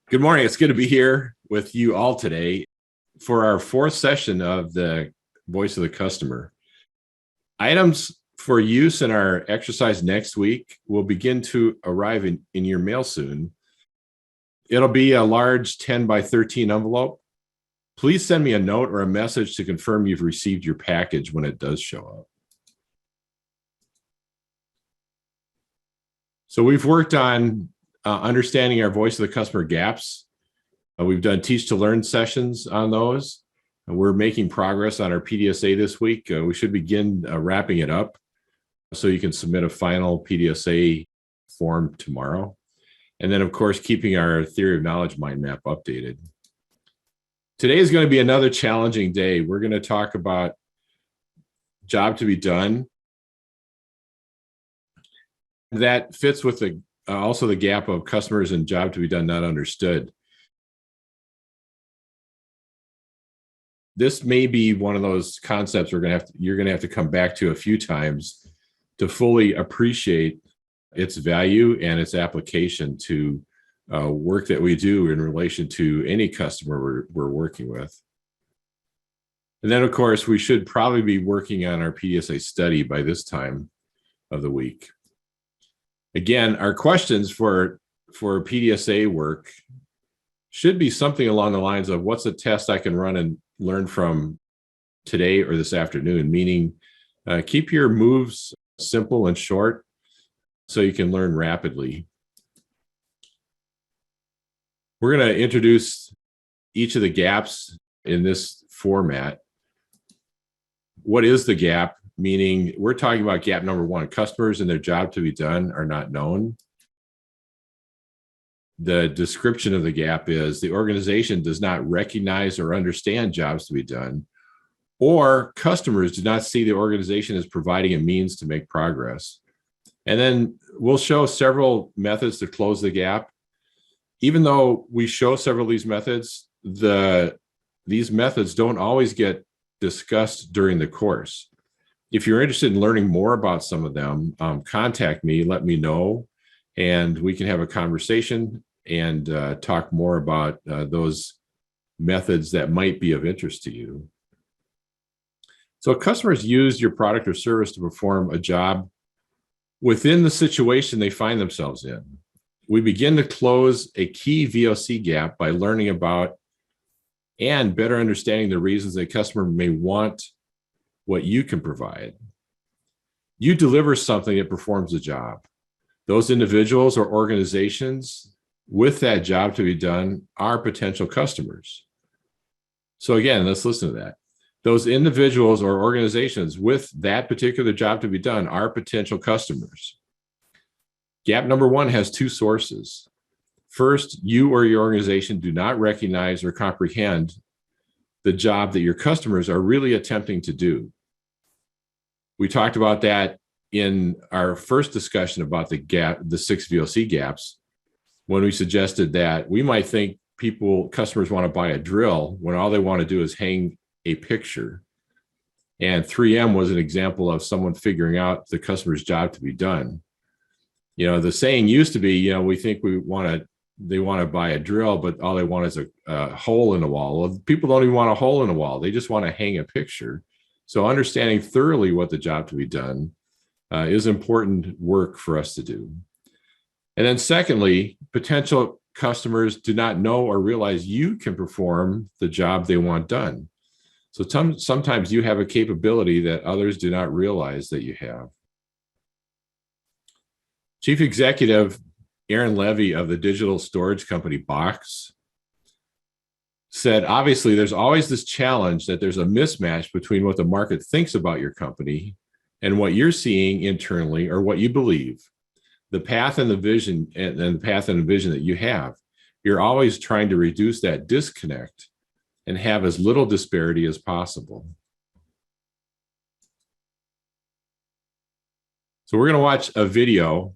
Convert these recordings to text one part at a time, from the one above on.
Good morning. It's good to be here with you all today for our fourth session of the Voice of the Customer. Items for use in our exercise next week will begin to arrive in your mail soon. It'll be a large 10 by 13 envelope. Please send me a note or a message to confirm you've received your package when it does show up. So we've worked on understanding our voice of the customer gaps. We've done teach to learn sessions on those. We're making progress on our PDSA this week. We should begin wrapping it up so you can submit a final PDSA form tomorrow. And then, of course, keeping our theory of knowledge mind map updated. Today is going to be another challenging day. We're going to talk about job to be done. That fits with also the gap of customers and job to be done not understood. This may be one of those concepts you're going to have to come back to a few times to fully appreciate its value and its application to work that we do in relation to any customer we're working with. And then, of course, we should probably be working on our PDSA study by this time of the week. Again, our questions for PDSA work should be something along the lines of what's a test I can run and learn from today or this afternoon, meaning keep your moves simple and short so you can learn rapidly. We're going to introduce each of the gaps in this format. What is the gap? Meaning we're talking about gap number one, customers and their job to be done are not known. The description of the gap is the organization does not recognize or understand jobs to be done, or customers do not see the organization as providing a means to make progress. And then we'll show several methods to close the gap. Even though we show several of these methods, these methods don't always get discussed during the course. If you're interested in learning more about some of them, contact me, let me know, and we can have a conversation and talk more about those methods that might be of interest to you. So customers use your product or service to perform a job within the situation they find themselves in. We begin to close a key VOC gap by learning about and better understanding the reasons a customer may want what you can provide. You deliver something that performs a job. Those individuals or organizations with that job to be done are potential customers. So again, let's listen to that. Those individuals or organizations with that particular job to be done are potential customers. Gap number one has two sources. First, you or your organization do not recognize or comprehend the job that your customers are really attempting to do. We talked about that in our first discussion about the 6 VOC gaps, when we suggested that we might think customers want to buy a drill when all they want to do is hang a picture. And 3M was an example of someone figuring out the customer's job to be done. The saying used to be, we think they want to buy a drill, but all they want is a hole in the wall. Well, people don't even want a hole in the wall. They just want to hang a picture. So understanding thoroughly what the job to be done is important work for us to do. And then secondly, potential customers do not know or realize you can perform the job they want done. So sometimes you have a capability that others do not realize that you have. Chief Executive Aaron Levie of the digital storage company Box said, obviously, there's always this challenge that there's a mismatch between what the market thinks about your company and what you're seeing internally or what you believe. The path and the vision and the path and the vision that you have, you're always trying to reduce that disconnect and have as little disparity as possible. So we're going to watch a video,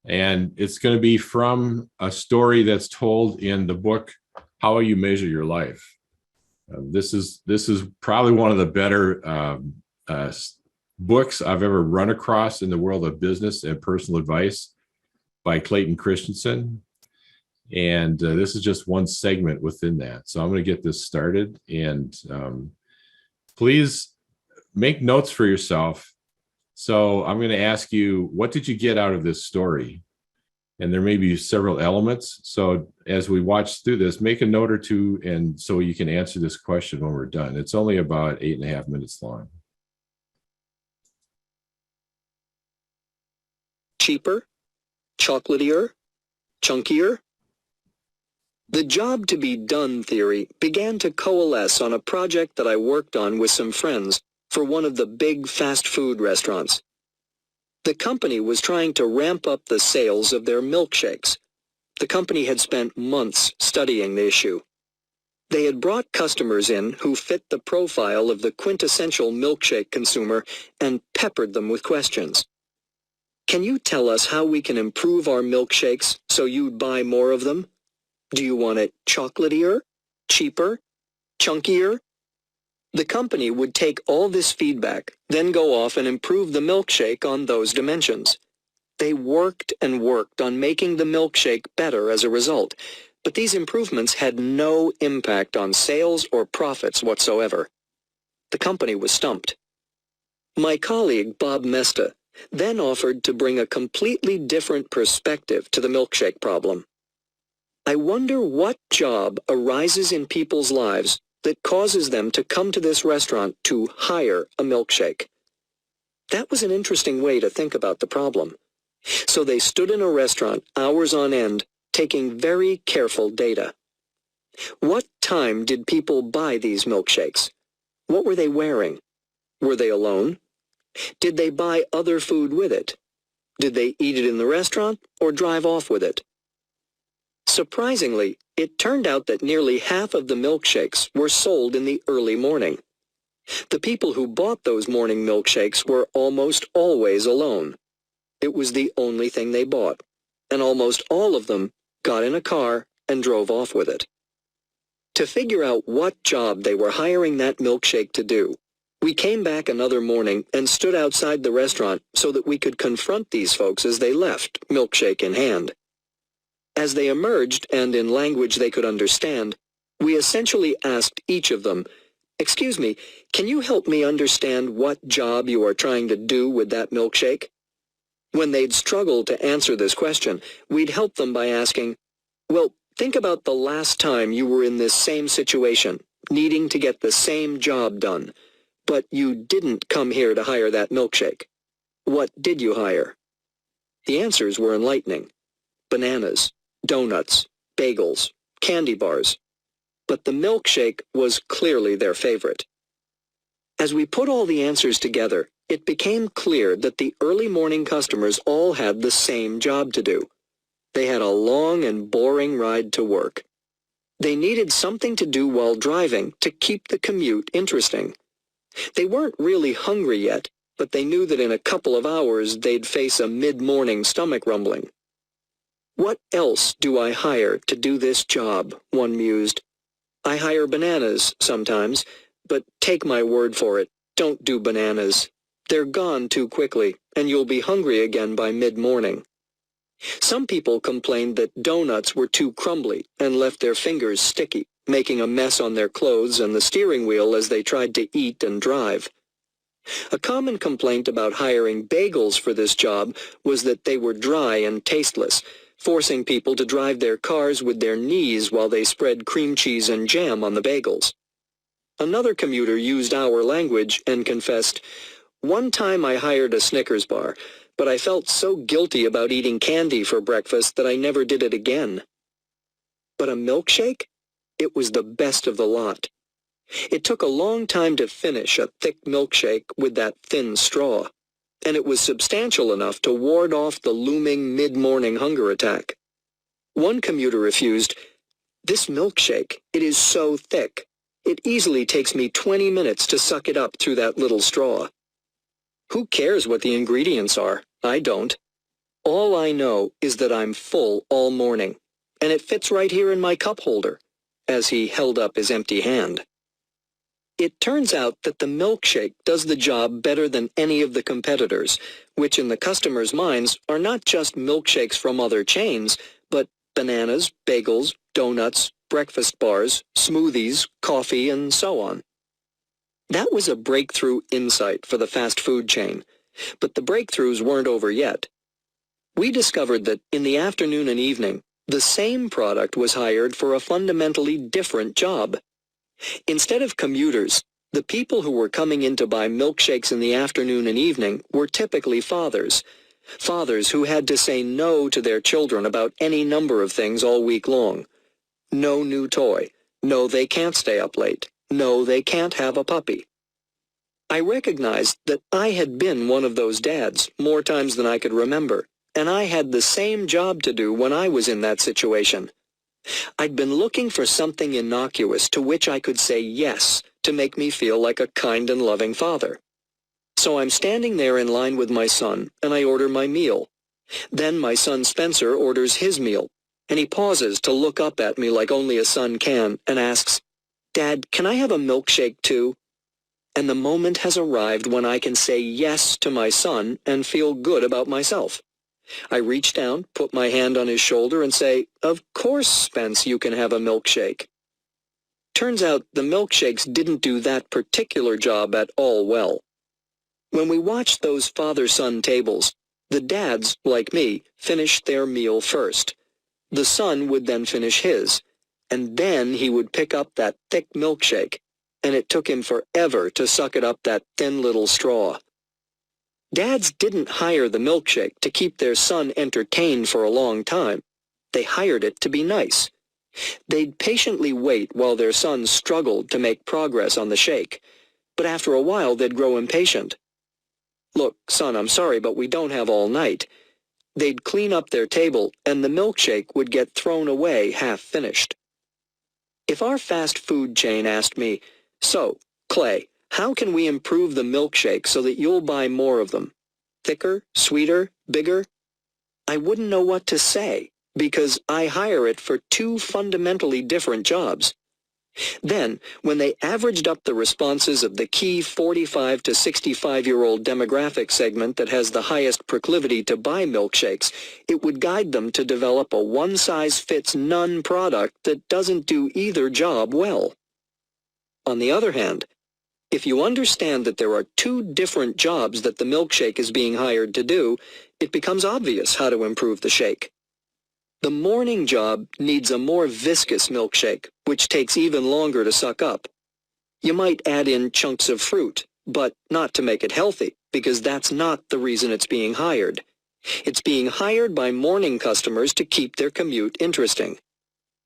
and it's going to be from a story that's told in the book, How You Measure Your Life. This is probably one of the better books I've ever run across in the world of business and personal advice by Clayton Christensen. And this is just one segment within that. So I'm going to get this started, and please make notes for yourself. So I'm going to ask you, what did you get out of this story? And there may be several elements. So as we watch through this, make a note or two, and so you can answer this question when we're done. It's only about 8.5 minutes long. Cheaper, chocolatier, chunkier. The job to be done theory began to coalesce on a project that I worked on with some friends for one of the big fast food restaurants. The company was trying to ramp up the sales of their milkshakes. The company had spent months studying the issue. They had brought customers in who fit the profile of the quintessential milkshake consumer and peppered them with questions. Can you tell us how we can improve our milkshakes so you'd buy more of them? Do you want it chocolatier, cheaper, chunkier? The company would take all this feedback, then go off and improve the milkshake on those dimensions. They worked and worked on making the milkshake better as a result, but these improvements had no impact on sales or profits whatsoever. The company was stumped. My colleague, Bob Moesta, then offered to bring a completely different perspective to the milkshake problem. I wonder what job arises in people's lives that causes them to come to this restaurant to hire a milkshake. That was an interesting way to think about the problem. So they stood in a restaurant hours on end, taking very careful data. What time did people buy these milkshakes? What were they wearing? Were they alone? Did they buy other food with it? Did they eat it in the restaurant or drive off with it? Surprisingly, it turned out that nearly half of the milkshakes were sold in the early morning. The people who bought those morning milkshakes were almost always alone. It was the only thing they bought, and almost all of them got in a car and drove off with it. To figure out what job they were hiring that milkshake to do, we came back another morning and stood outside the restaurant so that we could confront these folks as they left, milkshake in hand. As they emerged, and in language they could understand, we essentially asked each of them, "Excuse me, can you help me understand what job you are trying to do with that milkshake?" When they'd struggled to answer this question, we'd help them by asking, "Well, think about the last time you were in this same situation, needing to get the same job done, but you didn't come here to hire that milkshake. What did you hire?" The answers were enlightening. Bananas, donuts, bagels, candy bars. But the milkshake was clearly their favorite. As we put all the answers together, it became clear that the early morning customers all had the same job to do. They had a long and boring ride to work. They needed something to do while driving to keep the commute interesting. They weren't really hungry yet, but they knew that in a couple of hours they'd face a mid-morning stomach rumbling. "What else do I hire to do this job?" one mused. "I hire bananas sometimes, but take my word for it, don't do bananas. They're gone too quickly, and you'll be hungry again by mid-morning." Some people complained that donuts were too crumbly and left their fingers sticky, making a mess on their clothes and the steering wheel as they tried to eat and drive. A common complaint about hiring bagels for this job was that they were dry and tasteless, forcing people to drive their cars with their knees while they spread cream cheese and jam on the bagels. Another commuter used our language and confessed, "One time I hired a Snickers bar, but I felt so guilty about eating candy for breakfast that I never did it again." But a milkshake? It was the best of the lot. It took a long time to finish a thick milkshake with that thin straw, and it was substantial enough to ward off the looming mid-morning hunger attack. One commuter refused, "This milkshake, it is so thick. It easily takes me 20 minutes to suck it up through that little straw." Who cares what the ingredients are? I don't. All I know is that I'm full all morning, and it fits right here in my cup holder, as he held up his empty hand. It turns out that the milkshake does the job better than any of the competitors, which in the customers' minds are not just milkshakes from other chains, but bananas, bagels, donuts, breakfast bars, smoothies, coffee, and so on. That was a breakthrough insight for the fast food chain, but the breakthroughs weren't over yet. We discovered that in the afternoon and evening, the same product was hired for a fundamentally different job. Instead of commuters, the people who were coming in to buy milkshakes in the afternoon and evening were typically fathers. Fathers who had to say no to their children about any number of things all week long. No new toy. No, they can't stay up late. No, they can't have a puppy. I recognized that I had been one of those dads more times than I could remember, and I had the same job to do when I was in that situation. I'd been looking for something innocuous to which I could say yes to make me feel like a kind and loving father. So I'm standing there in line with my son, and I order my meal. Then my son Spencer orders his meal, and he pauses to look up at me like only a son can and asks, "Dad, can I have a milkshake too?" And the moment has arrived when I can say yes to my son and feel good about myself. I reach down, put my hand on his shoulder and say, "Of course, Spence, you can have a milkshake." Turns out the milkshakes didn't do that particular job at all well. When we watched those father-son tables, the dads, like me, finished their meal first. The son would then finish his, and then he would pick up that thick milkshake, and it took him forever to suck it up that thin little straw. Dads didn't hire the milkshake to keep their son entertained for a long time. They hired it to be nice. They'd patiently wait while their son struggled to make progress on the shake, but after a while they'd grow impatient. "Look, son, I'm sorry, but we don't have all night." They'd clean up their table, and the milkshake would get thrown away half-finished. If our fast food chain asked me, "So, Clay, how can we improve the milkshake so that you'll buy more of them? Thicker, sweeter, bigger?" I wouldn't know what to say, because I hire it for two fundamentally different jobs. Then, when they averaged up the responses of the key 45 to 65-year-old demographic segment that has the highest proclivity to buy milkshakes, it would guide them to develop a one-size-fits-none product that doesn't do either job well. On the other hand, if you understand that there are two different jobs that the milkshake is being hired to do, it becomes obvious how to improve the shake. The morning job needs a more viscous milkshake, which takes even longer to suck up. You might add in chunks of fruit, but not to make it healthy, because that's not the reason it's being hired. It's being hired by morning customers to keep their commute interesting.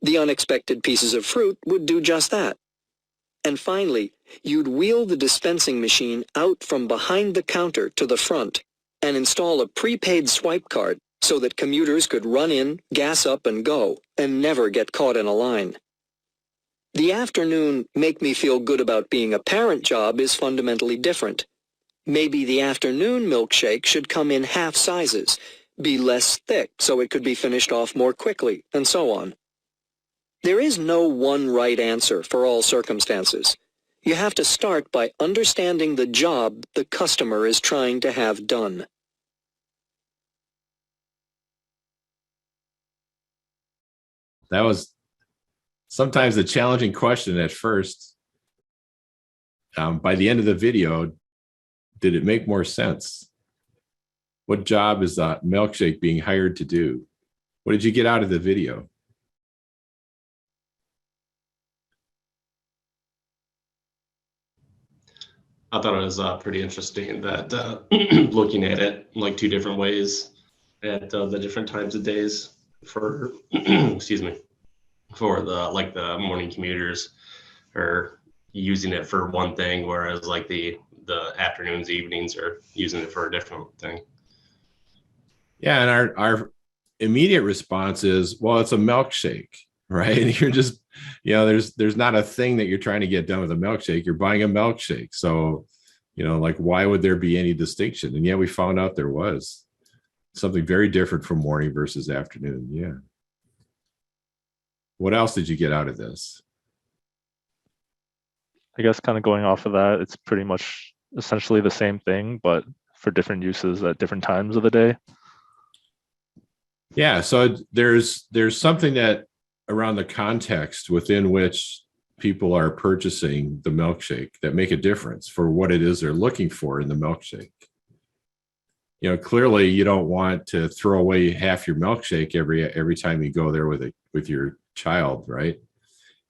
The unexpected pieces of fruit would do just that. And finally, you'd wheel the dispensing machine out from behind the counter to the front and install a prepaid swipe card so that commuters could run in, gas up, and go, and never get caught in a line. The afternoon make me feel good about being a parent job is fundamentally different. Maybe the afternoon milkshake should come in half sizes, be less thick so it could be finished off more quickly, and so on. There is no one right answer for all circumstances. You have to start by understanding the job the customer is trying to have done. That was sometimes a challenging question at first. By the end of the video, did it make more sense? What job is that milkshake being hired to do? What did you get out of the video? I thought it was pretty interesting that looking at it like two different ways at the different times of days for excuse me, for the morning commuters are using it for one thing, whereas like the afternoons, evenings are using it for a different thing. Yeah, and our immediate response is, well, it's a milkshake, right? You're just, there's not a thing that you're trying to get done with a milkshake. You're buying a milkshake. So, like, why would there be any distinction? And yet we found out there was something very different from morning versus afternoon. Yeah. What else did you get out of this? I guess kind of going off of that, it's pretty much essentially the same thing, but for different uses at different times of the day. Yeah, so there's something that around the context within which people are purchasing the milkshake that make a difference for what it is they're looking for in the milkshake. You know, clearly you don't want to throw away half your milkshake every time you go there with your child, right?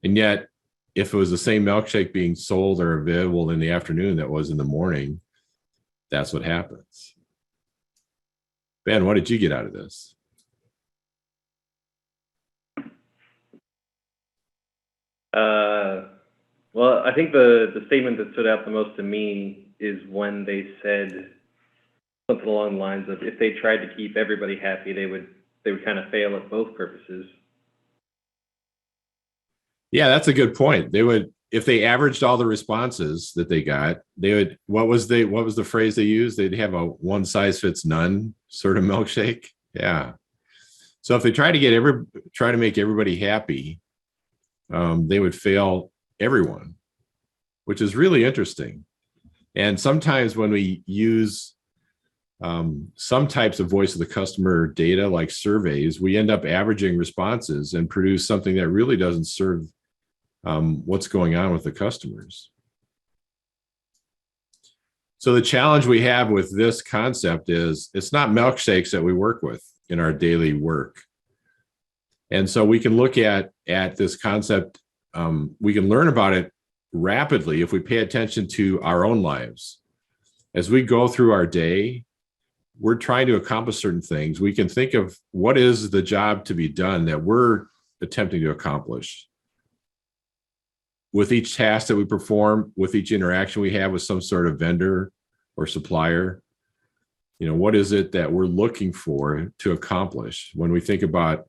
And yet, if it was the same milkshake being sold or available in the afternoon that was in the morning, that's what happens. Ben, what did you get out of this? Well, I think the statement that stood out the most to me is when they said something along the lines of, if they tried to keep everybody happy, they would kind of fail at both purposes. Yeah, that's a good point. They would, if they averaged all the responses that they got, they would, what was the phrase they used? They'd have a one size fits none sort of milkshake. Yeah. So if they try to make everybody happy, they would fail everyone, which is really interesting. And sometimes when we use some types of voice of the customer data, like surveys, we end up averaging responses and produce something that really doesn't serve what's going on with the customers. So the challenge we have with this concept is it's not milkshakes that we work with in our daily work. And so we can look at this concept, we can learn about it rapidly if we pay attention to our own lives. As we go through our day, we're trying to accomplish certain things. We can think of what is the job to be done that we're attempting to accomplish. With each task that we perform, with each interaction we have with some sort of vendor or supplier, you know, what is it that we're looking for to accomplish when we think about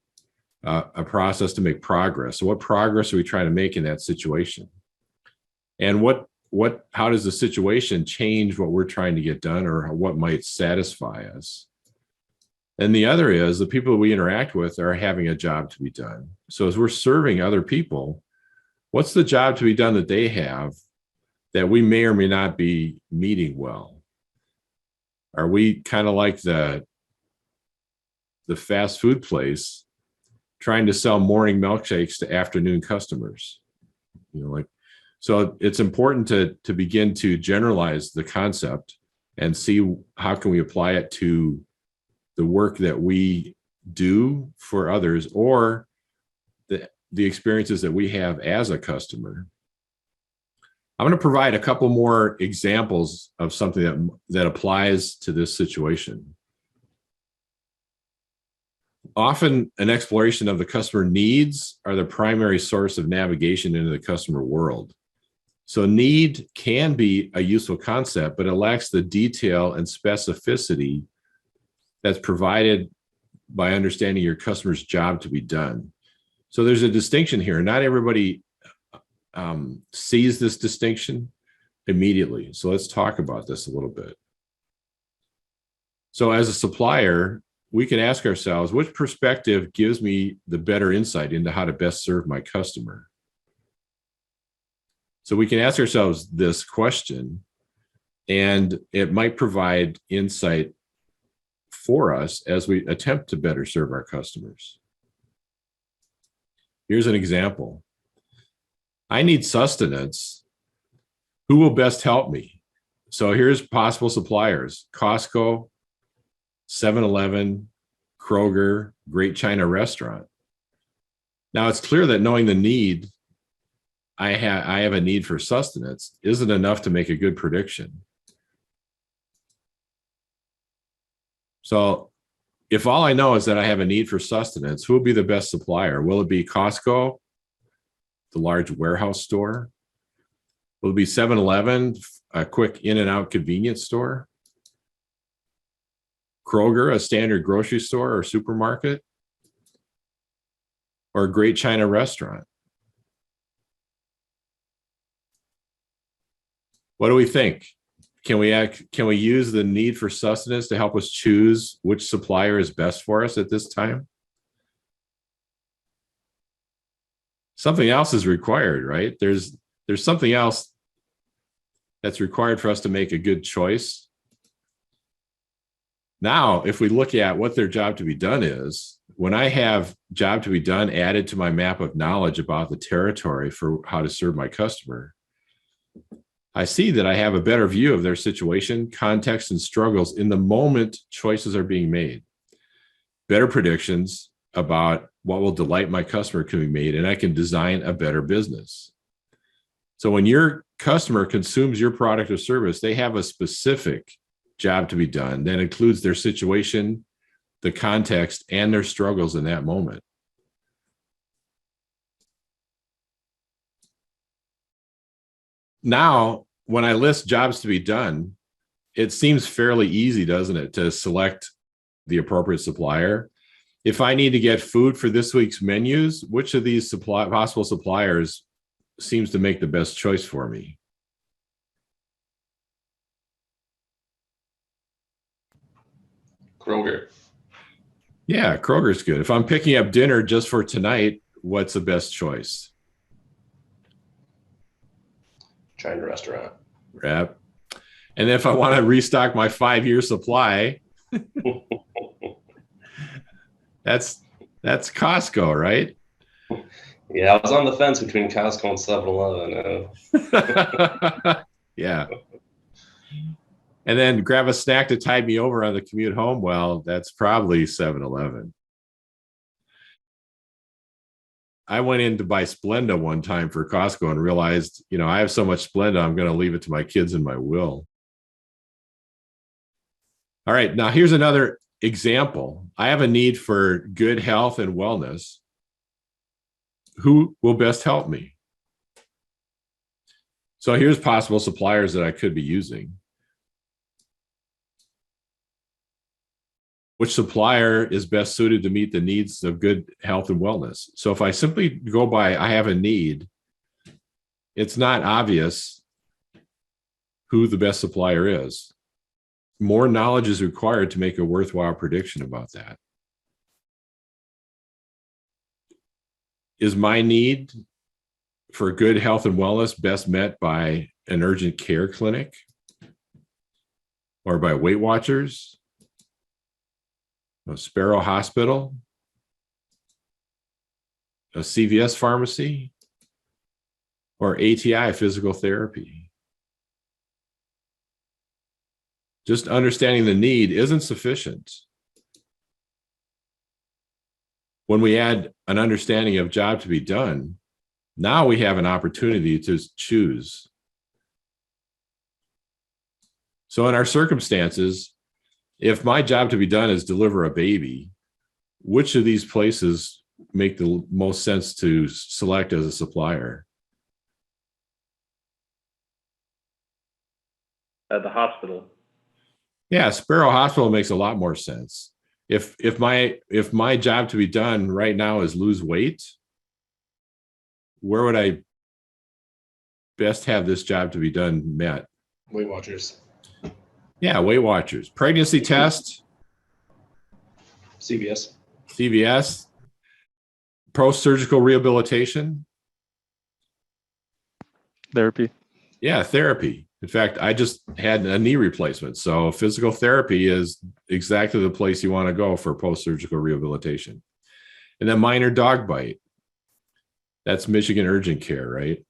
a process to make progress? So what progress are we trying to make in that situation? And how does the situation change what we're trying to get done, or what might satisfy us? And the other is the people we interact with are having a job to be done. So as we're serving other people, what's the job to be done that they have that we may or may not be meeting well? Are we kind of like the fast food place trying to sell morning milkshakes to afternoon customers? You know, like, so it's important to begin to generalize the concept and see how can we apply it to the work that we do for others, or the experiences that we have as a customer. I'm going to provide a couple more examples of something that applies to this situation. Often an exploration of the customer needs are the primary source of navigation into the customer world. So need can be a useful concept, but it lacks the detail and specificity that's provided by understanding your customer's job to be done. So there's a distinction here. Not everybody sees this distinction immediately. So let's talk about this a little bit. So as a supplier, we can ask ourselves, which perspective gives me the better insight into how to best serve my customer? So we can ask ourselves this question, and it might provide insight for us as we attempt to better serve our customers. Here's an example. I need sustenance. Who will best help me? So here's possible suppliers: Costco, 7-Eleven, Kroger, Great China Restaurant. Now it's clear that knowing the need, I have a need for sustenance, isn't enough to make a good prediction. So if all I know is that I have a need for sustenance, who will be the best supplier? Will it be Costco, the large warehouse store? Will it be 7-Eleven, a quick in and out convenience store? Kroger, a standard grocery store or supermarket? Or a Great China Restaurant? What do we think? Can we use the need for sustenance to help us choose which supplier is best for us at this time? Something else is required, right? There's something else that's required for us to make a good choice. Now, if we look at what their job to be done is, when I have job to be done added to my map of knowledge about the territory for how to serve my customer, I see that I have a better view of their situation, context, and struggles in the moment choices are being made. Better predictions about what will delight my customer can be made, and I can design a better business. So when your customer consumes your product or service, they have a specific job to be done that includes their situation, the context, and their struggles in that moment. Now, when I list jobs to be done, it seems fairly easy, doesn't it, to select the appropriate supplier. If I need to get food for this week's menus, which of these possible suppliers seems to make the best choice for me? Kroger. Yeah, Kroger's good. If I'm picking up dinner just for tonight, what's the best choice? China restaurant. Right. And if I want to restock my 5-year supply, that's Costco, right? Yeah, I was on the fence between Costco and 7-Eleven. Yeah. And then grab a snack to tide me over on the commute home. Well, that's probably 7-Eleven. I went in to buy Splenda one time for Costco and realized, I have so much Splenda, I'm going to leave it to my kids in my will. All right, now here's another example. I have a need for good health and wellness. Who will best help me? So here's possible suppliers that I could be using. Which supplier is best suited to meet the needs of good health and wellness? So if I simply go by, I have a need, it's not obvious who the best supplier is. More knowledge is required to make a worthwhile prediction about that. Is my need for good health and wellness best met by an urgent care clinic or by Weight Watchers, a Sparrow Hospital, a CVS pharmacy, or ATI physical therapy? Just understanding the need isn't sufficient. When we add an understanding of job to be done, now we have an opportunity to choose. So in our circumstances, if my job to be done is deliver a baby, which of these places make the most sense to select as a supplier? At the hospital. Yeah, Sparrow Hospital makes a lot more sense. If my job to be done right now is lose weight, where would I best have this job to be done met? Weight Watchers. Yeah, Weight Watchers. Pregnancy test, CVS. CVS. Post-surgical rehabilitation. Therapy. Yeah, therapy. In fact, I just had a knee replacement. So physical therapy is exactly the place you want to go for post-surgical rehabilitation. And then minor dog bite. That's Michigan Urgent Care, right?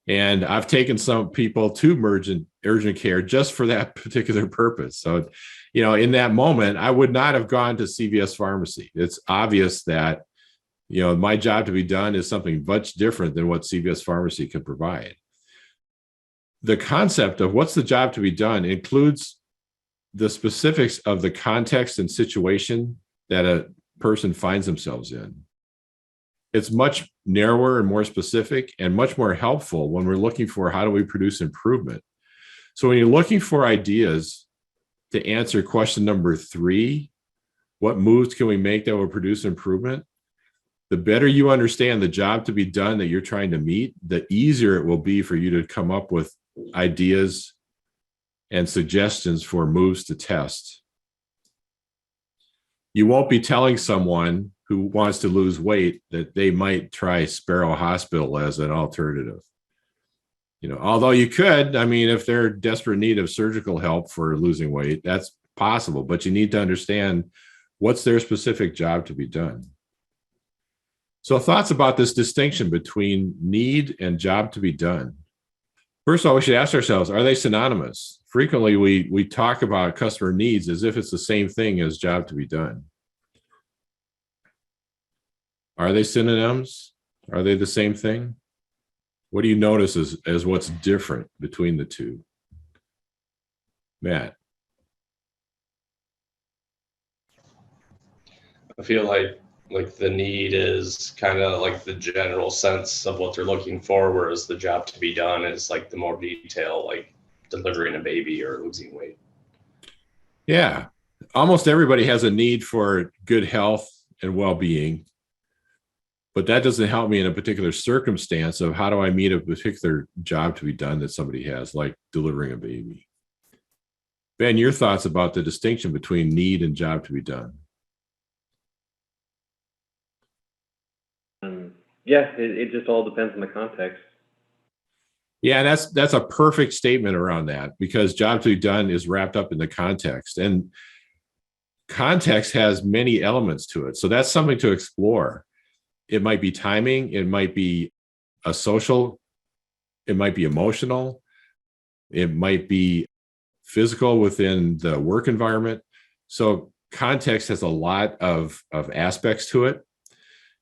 And I've taken some people to urgent care just for that particular purpose. So, in that moment, I would not have gone to CVS pharmacy. It's obvious that, my job to be done is something much different than what CVS pharmacy can provide. The concept of what's the job to be done includes the specifics of the context and situation that a person finds themselves in. It's much narrower and more specific and much more helpful when we're looking for how do we produce improvement. So when you're looking for ideas to answer question number 3, what moves can we make that will produce improvement? The better you understand the job to be done that you're trying to meet, the easier it will be for you to come up with ideas and suggestions for moves to test. You won't be telling someone who wants to lose weight that they might try Sparrow Hospital as an alternative. Although you could, if they're desperate need of surgical help for losing weight, that's possible, but you need to understand What's their specific job to be done? So thoughts about this distinction between need and job to be done. First of all, we should ask ourselves, are they synonymous? Frequently, we talk about customer needs as if it's the same thing as job to be done. Are they synonyms? Are they the same thing? What do you notice as what's different between the two? Matt? I feel like the need is kind of like the general sense of what they're looking for, whereas the job to be done is like the more detail, like delivering a baby or losing weight. Yeah, almost everybody has a need for good health and well-being, but that doesn't help me in a particular circumstance of how do I meet a particular job to be done that somebody has, like delivering a baby. Ben, your thoughts about the distinction between need and job to be done? Yeah, it just all depends on the context. Yeah, and that's a perfect statement around that, because job to be done is wrapped up in the context, and context has many elements to it. So that's something to explore. It might be timing, it might be a social, it might be emotional, it might be physical within the work environment. So context has a lot of aspects to it.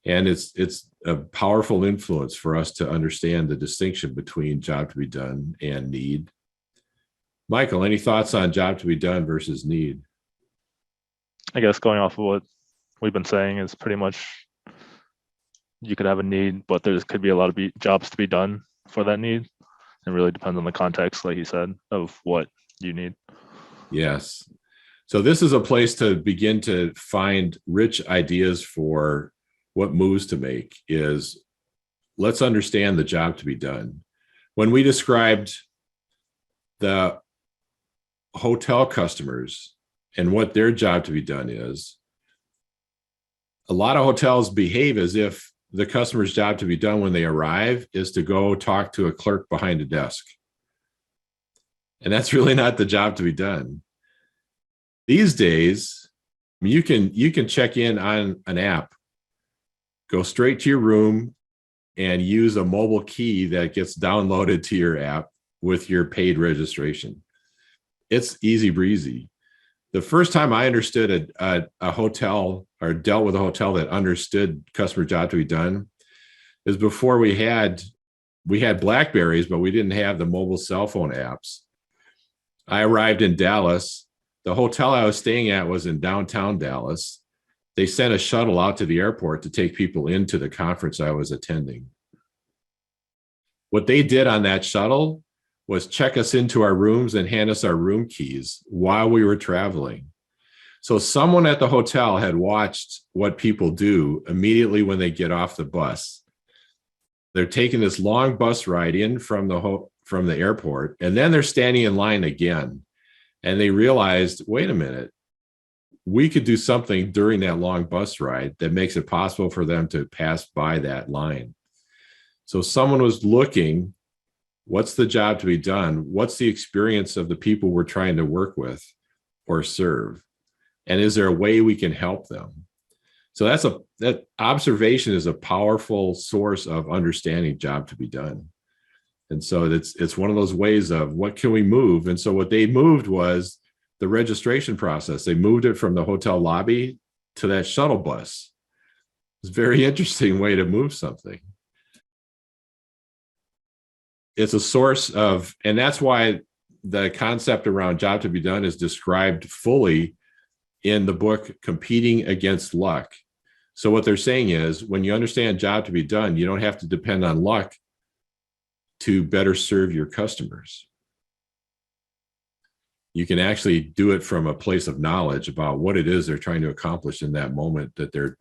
And it's a powerful influence for us to understand the distinction between job to be done and need. Michael, any thoughts on job to be done versus need? I guess going off of what we've been saying is pretty much you could have a need, but there could be a lot of jobs to be done for that need. It really depends on the context, like you said, of what you need. Yes. So this is a place to begin to find rich ideas for what moves to make. Is let's understand the job to be done. When we described the hotel customers and what their job to be done is, a lot of hotels behave as if the customer's job to be done when they arrive is to go talk to a clerk behind a desk. And that's really not the job to be done. These days, you can check in on an app, go straight to your room, and use a mobile key that gets downloaded to your app with your paid registration. It's easy breezy. The first time I understood a hotel or dealt with a hotel that understood customer job to be done is before we had BlackBerries, but we didn't have the mobile cell phone apps. I arrived in Dallas. The hotel I was staying at was in downtown Dallas. They sent a shuttle out to the airport to take people into the conference I was attending. What they did on that shuttle was check us into our rooms and hand us our room keys while we were traveling. So someone at the hotel had watched what people do immediately when they get off the bus. They're taking this long bus ride in from the airport, and then they're standing in line again. And they realized, wait a minute, we could do something during that long bus ride that makes it possible for them to pass by that line. So someone was looking, what's the job to be done? What's the experience of the people we're trying to work with or serve? And is there a way we can help them? So that observation is a powerful source of understanding job to be done. And so it's one of those ways of what can we move? And so what they moved was the registration process. They moved it from the hotel lobby to that shuttle bus. It's a very interesting way to move something. It's a source of, and that's why the concept around job to be done is described fully in the book, Competing Against Luck. So what they're saying is when you understand job to be done, you don't have to depend on luck to better serve your customers. You can actually do it from a place of knowledge about what it is they're trying to accomplish in that moment that they're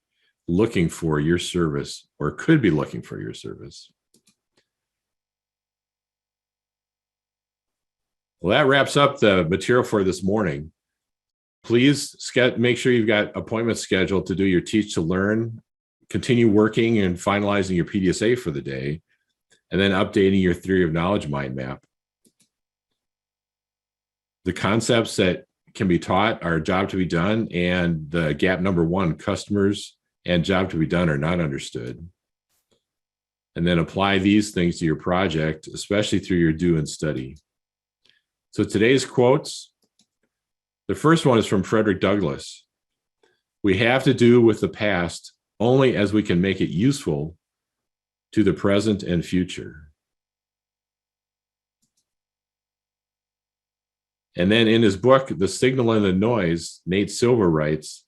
looking for your service or could be looking for your service. Well, that wraps up the material for this morning. Please make sure you've got appointments scheduled to do your Teach to Learn, continue working and finalizing your PDSA for the day, and then updating your Theory of Knowledge mind map. The concepts that can be taught are job to be done, and the gap number one, customers and job to be done are not understood. And then apply these things to your project, especially through your do and study. So today's quotes, the first one is from Frederick Douglass. We have to do with the past only as we can make it useful to the present and future. And then in his book, The Signal and the Noise, Nate Silver writes,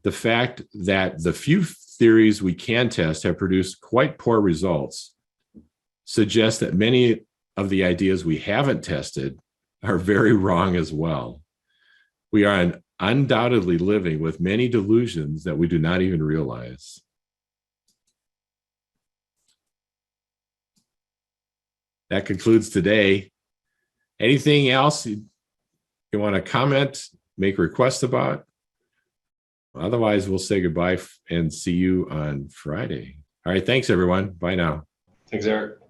the fact that the few theories we can test have produced quite poor results suggests that many of the ideas we haven't tested are very wrong as well. We are undoubtedly living with many delusions that we do not even realize. That concludes today. Anything else you want to comment, make requests about? Otherwise, we'll say goodbye and see you on Friday. All right, thanks everyone. Bye now. Thanks, Eric.